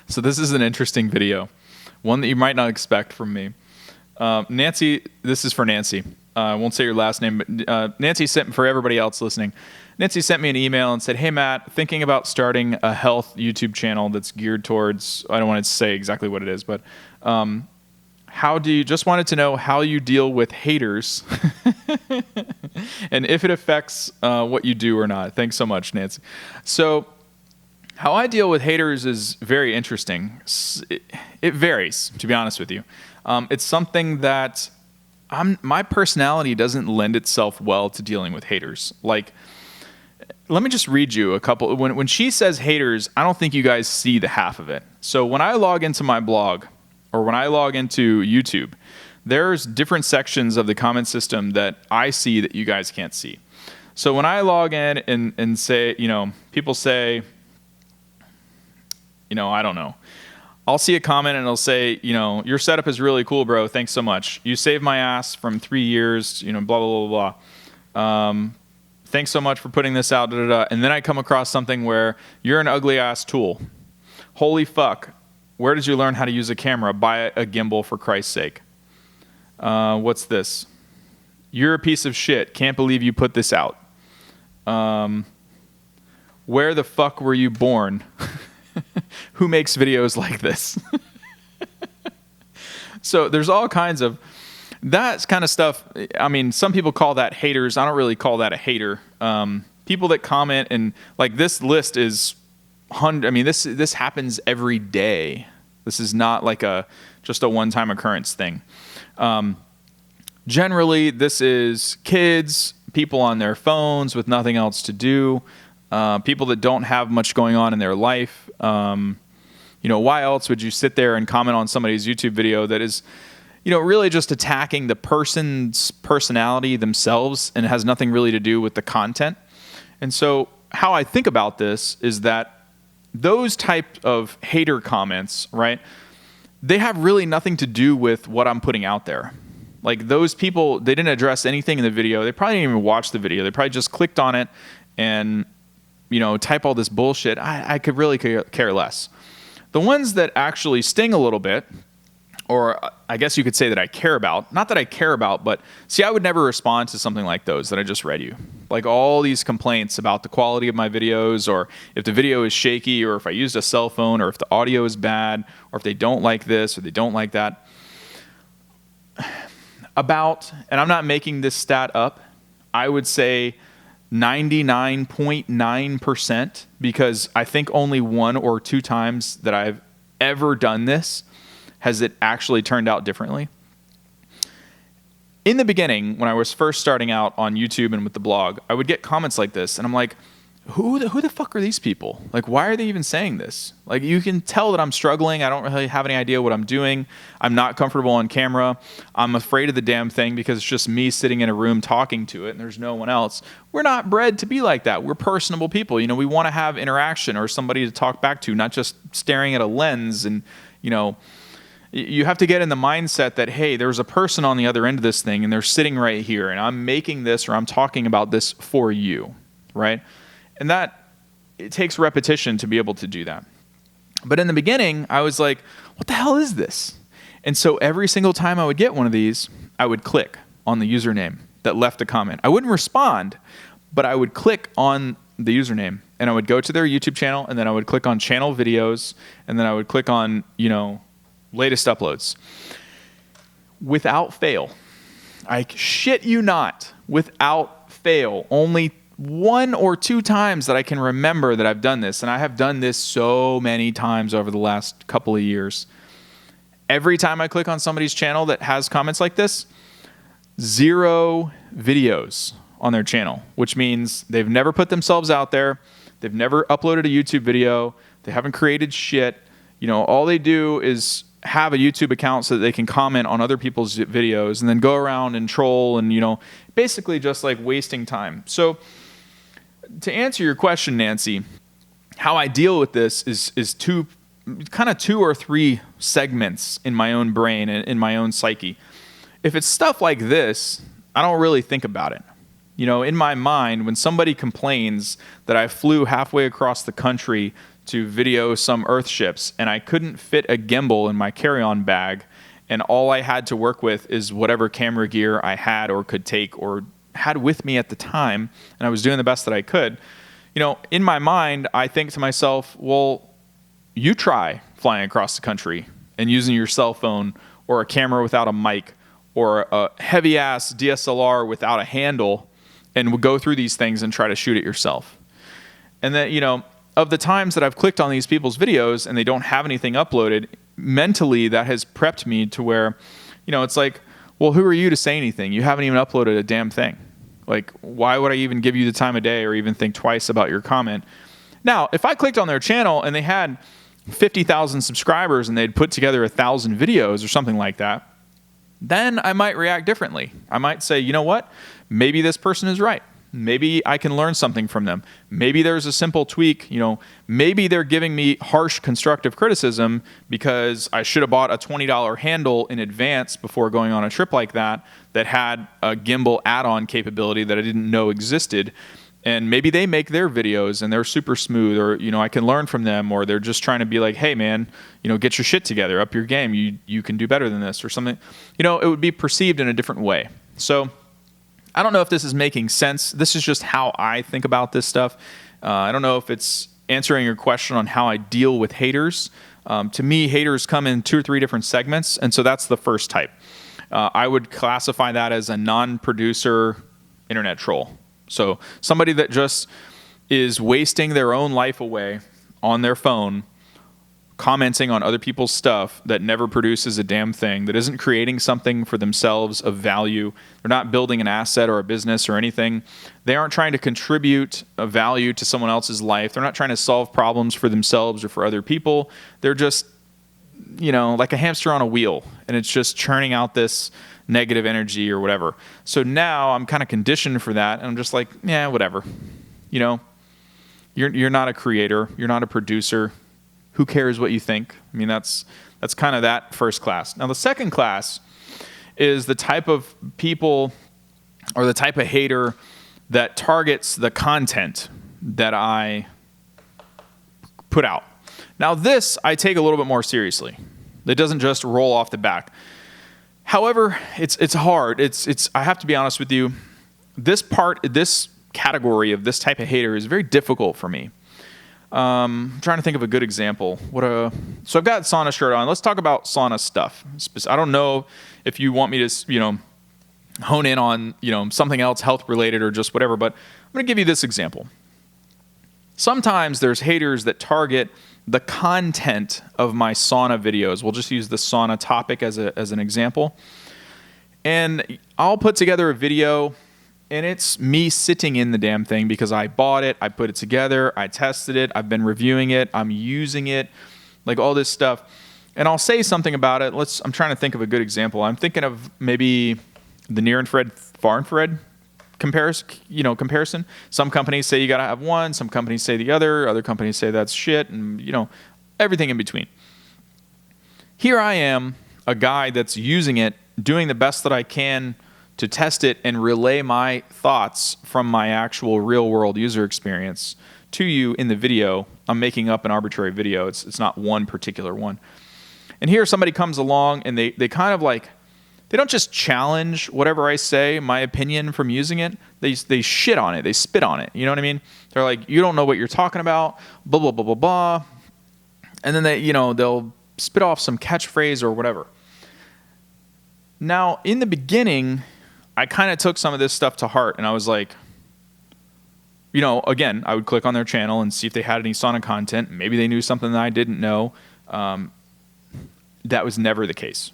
So this is an interesting video, one that you might not expect from me. Nancy, this is for Nancy. I won't say your last name, but Nancy sent, for everybody else listening, Nancy sent me an email and said, "Hey Matt, thinking about starting a health YouTube channel that's geared towards," I don't want to say exactly what it is, but just wanted to know how you deal with haters and if it affects what you do or not. Thanks so much, Nancy. So how I deal with haters is very interesting. It varies, to be honest with you. It's something that my personality doesn't lend itself well to dealing with haters. Like, let me just read you a couple. When she says haters, I don't think you guys see the half of it. So when I log into my blog or when I log into YouTube, there's different sections of the comment system that I see that you guys can't see. So when I log in and say, people say, I don't know. I'll see a comment and it'll say, your setup is really cool, bro. Thanks so much. You saved my ass from 3 years, blah, blah, blah, blah. Thanks so much for putting this out, da, da, da. And then I come across something where you're an ugly ass tool. Holy fuck. Where did you learn how to use a camera? Buy a gimbal for Christ's sake. What's this? You're a piece of shit. Can't believe you put this out. Where the fuck were you born? Who makes videos like this? So there's all kinds of that kind of stuff. I mean, some people call that haters. I don't really call that a hater. People that comment and like this list is this happens every day. This is not like just a one-time occurrence thing. Generally, this is kids, people on their phones with nothing else to do, people that don't have much going on in their life. Why else would you sit there and comment on somebody's YouTube video that is, really just attacking the person's personality themselves and has nothing really to do with the content? And so how I think about this is that those type of hater comments, right, they have really nothing to do with what I'm putting out there. Like those people, they didn't address anything in the video. They probably didn't even watch the video. They probably just clicked on it and, type all this bullshit. I could really care less. The ones that actually sting a little bit, or I guess you could say that I care about, not that I care about, but see, I would never respond to something like those that I just read you. Like all these complaints about the quality of my videos, or if the video is shaky, or if I used a cell phone, or if the audio is bad, or if they don't like this, or they don't like that. And I'm not making this stat up, I would say 99.9%, because I think only 1 or 2 times that I've ever done this has it actually turned out differently. In the beginning, when I was first starting out on YouTube and with the blog, I would get comments like this, and I'm like, who the fuck are these people? Like, why are they even saying this? Like, you can tell that I'm struggling. I don't really have any idea what I'm doing. I'm not comfortable on camera. I'm afraid of the damn thing because it's just me sitting in a room talking to it and there's no one else. We're not bred to be like that. We're personable people. We want to have interaction or somebody to talk back to, not just staring at a lens. And, you have to get in the mindset that, hey, there's a person on the other end of this thing and they're sitting right here and I'm making this or I'm talking about this for you, right? And that, it takes repetition to be able to do that. But in the beginning, I was like, what the hell is this? And so every single time I would get one of these, I would click on the username that left a comment. I wouldn't respond, but I would click on the username and I would go to their YouTube channel and then I would click on channel videos and then I would click on, latest uploads. Without fail, I shit you not, without fail, only 1 or 2 times that I can remember that I've done this, and I have done this so many times over the last couple of years. Every time I click on somebody's channel that has comments like this, 0 videos on their channel, which means they've never put themselves out there, they've never uploaded a YouTube video, they haven't created shit. All they do is have a YouTube account so that they can comment on other people's videos and then go around and troll and, basically just like wasting time. So to answer your question, Nancy, how I deal with this is 2 or 3 segments in my own brain and in my own psyche. If it's stuff like this, I don't really think about it. In my mind, when somebody complains that I flew halfway across the country to video some earth ships, and I couldn't fit a gimbal in my carry-on bag, and all I had to work with is whatever camera gear I had or could take or had with me at the time, and I was doing the best that I could. In my mind, I think to myself, well, you try flying across the country and using your cell phone or a camera without a mic or a heavy-ass DSLR without a handle, and go through these things and try to shoot it yourself. And then, of the times that I've clicked on these people's videos and they don't have anything uploaded, mentally that has prepped me to where, it's like, well, who are you to say anything? You haven't even uploaded a damn thing. Like, why would I even give you the time of day or even think twice about your comment? Now, if I clicked on their channel and they had 50,000 subscribers and they'd put together 1,000 videos or something like that, then I might react differently. I might say, you know what? Maybe this person is right. Maybe I can learn something from them. Maybe there's a simple tweak. Maybe they're giving me harsh constructive criticism because I should have bought a $20 handle in advance before going on a trip like that had a gimbal add-on capability that I didn't know existed. And maybe they make their videos and they're super smooth, or, I can learn from them, or they're just trying to be like, hey man, get your shit together, up your game. You can do better than this or something. It would be perceived in a different way. So I don't know if this is making sense. This is just how I think about this stuff. I don't know if it's answering your question on how I deal with haters. To me, haters come in 2 or 3 different segments, and so that's the first type. I would classify that as a non-producer internet troll. So somebody that just is wasting their own life away on their phone, commenting on other people's stuff that never produces a damn thing, that isn't creating something for themselves of value. They're not building an asset or a business or anything. They aren't trying to contribute a value to someone else's life. They're not trying to solve problems for themselves or for other people. They're just, like a hamster on a wheel, and it's just churning out this negative energy or whatever. So now I'm kind of conditioned for that, and I'm just like, yeah, whatever. You're not a creator. You're not a producer. Who cares what you think? I mean, that's kind of that first class. Now, the second class is the type of people or the type of hater that targets the content that I put out. Now, this I take a little bit more seriously. It doesn't just roll off the back. However, it's hard. I have to be honest with you. This category of this type of hater is very difficult for me. I'm trying to think of a good example. So I've got sauna shirt on. Let's talk about sauna stuff. I don't know if you want me to, hone in on, something else health related or just whatever, but I'm going to give you this example. Sometimes there's haters that target the content of my sauna videos. We'll just use the sauna topic as an example. And I'll put together a video, and it's me sitting in the damn thing because I bought it, I put it together, I tested it, I've been reviewing it, I'm using it, like all this stuff. And I'll say something about it. I'm trying to think of a good example. I'm thinking of maybe the near infrared, far infrared comparison. Some companies say you got to have one, some companies say the other companies say that's shit, and everything in between. Here I am, a guy that's using it, doing the best that I can to test it and relay my thoughts from my actual real world user experience to you in the video. I'm making up an arbitrary video. It's not one particular one. And here somebody comes along and they kind of like, they don't just challenge whatever I say, my opinion from using it. They shit on it. They spit on it. You know what I mean? They're like, you don't know what you're talking about, blah, blah, blah, blah, blah. And then they'll spit off some catchphrase or whatever. Now, in the beginning, I kind of took some of this stuff to heart, and I was like, again, I would click on their channel and see if they had any sauna content. Maybe they knew something that I didn't know. That was never the case.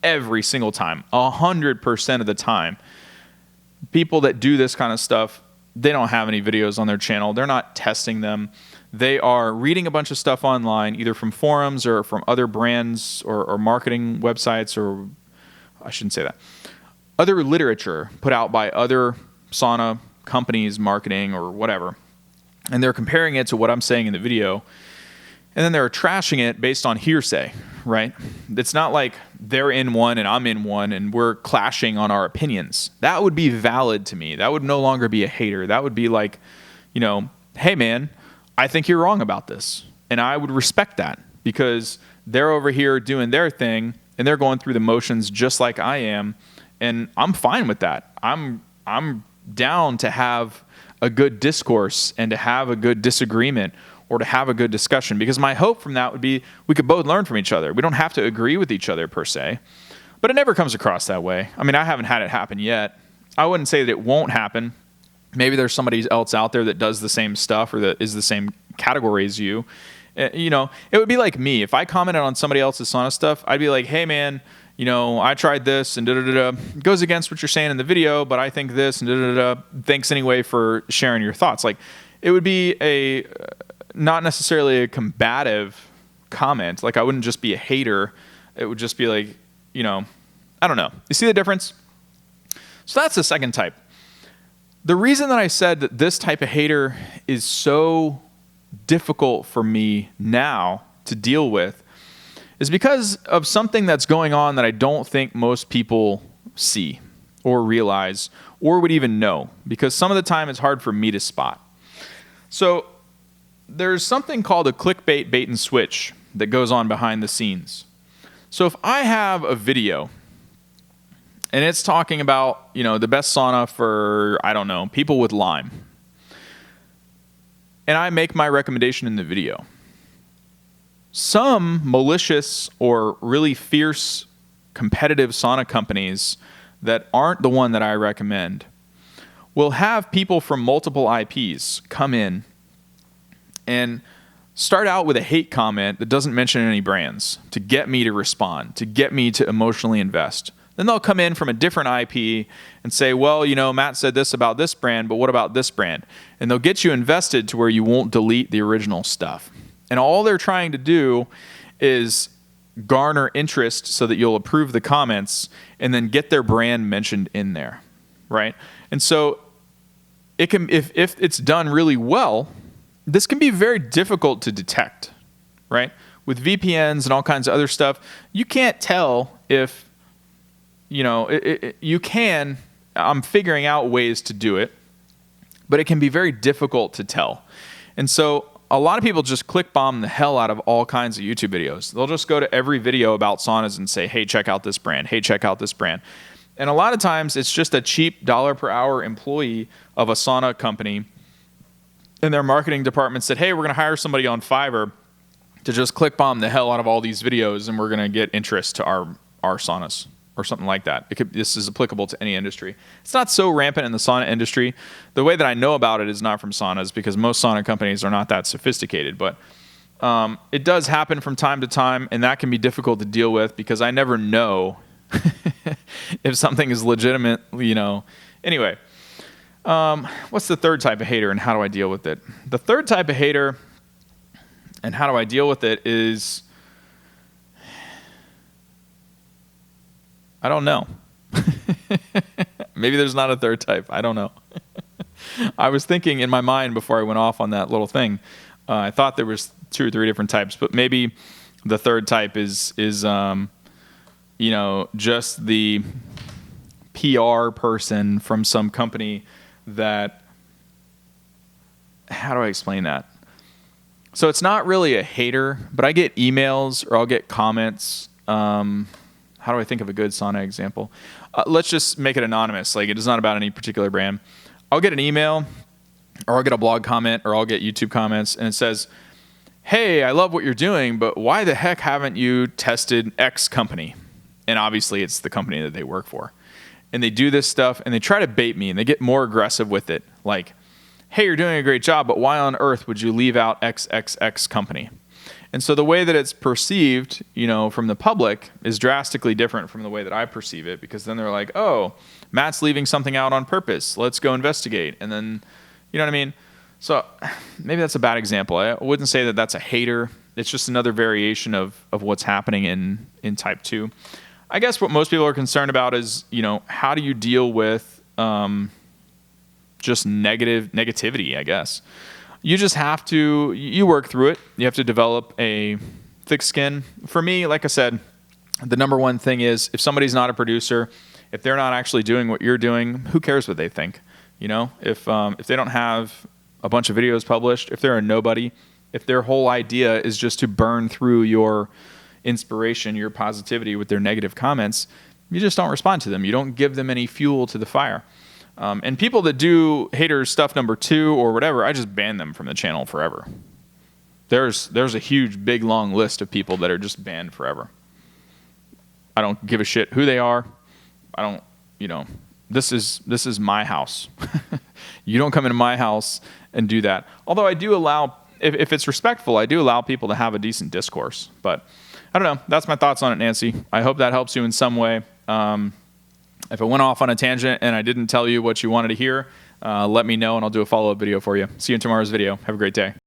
Every single time, 100% of the time, people that do this kind of stuff, they don't have any videos on their channel. They're not testing them. They are reading a bunch of stuff online, either from forums or from other brands or marketing websites, or I shouldn't say that, other literature put out by other sauna companies, marketing or whatever. And they're comparing it to what I'm saying in the video. And then they're trashing it based on hearsay, right? It's not like they're in one and I'm in one and we're clashing on our opinions. That would be valid to me. That would no longer be a hater. That would be like, hey man, I think you're wrong about this. And I would respect that because they're over here doing their thing and they're going through the motions just like I am. And I'm fine with that. I'm down to have a good discourse and to have a good disagreement or to have a good discussion, because my hope from that would be we could both learn from each other. We don't have to agree with each other per se, but it never comes across that way. I mean, I haven't had it happen yet. I wouldn't say that it won't happen. Maybe there's somebody else out there that does the same stuff or that is the same category as you. You know, it would be like me. If I commented on somebody else's sauna stuff, I'd be like, hey, man, you know, I tried this and da-da-da-da. It goes against what you're saying in the video, but I think this and da-da-da-da. Thanks anyway for sharing your thoughts. Like, it would be not necessarily a combative comment. Like, I wouldn't just be a hater. It would just be like, you know, I don't know. You see the difference? So that's the second type. The reason that I said that this type of hater is so difficult for me now to deal with is because of something that's going on that I don't think most people see or realize or would even know, because some of the time it's hard for me to spot. So there's something called a clickbait bait and switch that goes on behind the scenes. So if I have a video and it's talking about, you know, the best sauna for, I don't know, people with Lyme, and I make my recommendation in the video, some malicious or really fierce competitive sauna companies that aren't the one that I recommend will have people from multiple IPs come in and start out with a hate comment that doesn't mention any brands to get me to respond, to get me to emotionally invest. Then they'll come in from a different IP and say, well, you know, Matt said this about this brand, but what about this brand? And they'll get you invested to where you won't delete the original stuff. And all they're trying to do is garner interest so that you'll approve the comments and then get their brand mentioned in there, right? And so it can, if it's done really well, this can be very difficult to detect, right? With VPNs and all kinds of other stuff, you can't tell if, you know, you can, I'm figuring out ways to do it, but it can be very difficult to tell. And so a lot of people just click bomb the hell out of all kinds of YouTube videos. They'll just go to every video about saunas and say, hey, check out this brand. Hey, check out this brand. And a lot of times it's just a cheap dollar per hour employee of a sauna company, and their marketing department said, hey, we're going to hire somebody on Fiverr to just click bomb the hell out of all these videos, and we're going to get interest to our saunas or something like that. This is applicable to any industry. It's not so rampant in the sauna industry. The way that I know about it is not from saunas, because most sauna companies are not that sophisticated. But it does happen from time to time, and that can be difficult to deal with because I never know if something is legitimate, you know. Anyway, what's the third type of hater and how do I deal with it? The third type of hater and how do I deal with it is, I don't know. Maybe there's not a third type. I don't know. I was thinking in my mind before I went off on that little thing. I thought there was 2 or 3 different types, but maybe the third type is you know, just the PR person from some company that, how do I explain that? So it's not really a hater, but I get emails or I'll get comments. How do I think of a good sauna example? Let's just make it anonymous. Like, it is not about any particular brand. I'll get an email or I'll get a blog comment or I'll get YouTube comments, and it says, hey, I love what you're doing, but why the heck haven't you tested X company? And obviously it's the company that they work for. And they do this stuff and they try to bait me and they get more aggressive with it. Like, hey, you're doing a great job, but why on earth would you leave out XXX company? And so the way that it's perceived, you know, from the public is drastically different from the way that I perceive it, because then they're like, oh, Matt's leaving something out on purpose. Let's go investigate. And then, you know what I mean? So maybe that's a bad example. I wouldn't say that that's a hater. It's just another variation of what's happening in type 2. I guess what most people are concerned about is, you know, how do you deal with just negativity, I guess. You just have to, you work through it. You have to develop a thick skin. For me, like I said, the number one thing is if somebody's not a producer, if they're not actually doing what you're doing, who cares what they think? You know, if they don't have a bunch of videos published, if they're a nobody, if their whole idea is just to burn through your inspiration, your positivity with their negative comments, you just don't respond to them. You don't give them any fuel to the fire. And people that do haters stuff number 2 or whatever, I just ban them from the channel forever. There's a huge, big, long list of people that are just banned forever. I don't give a shit who they are. I don't, this is my house. You don't come into my house and do that. Although I do allow, if it's respectful, I do allow people to have a decent discourse. But I don't know. That's my thoughts on it, Nancy. I hope that helps you in some way. If I went off on a tangent and I didn't tell you what you wanted to hear, let me know and I'll do a follow-up video for you. See you in tomorrow's video. Have a great day.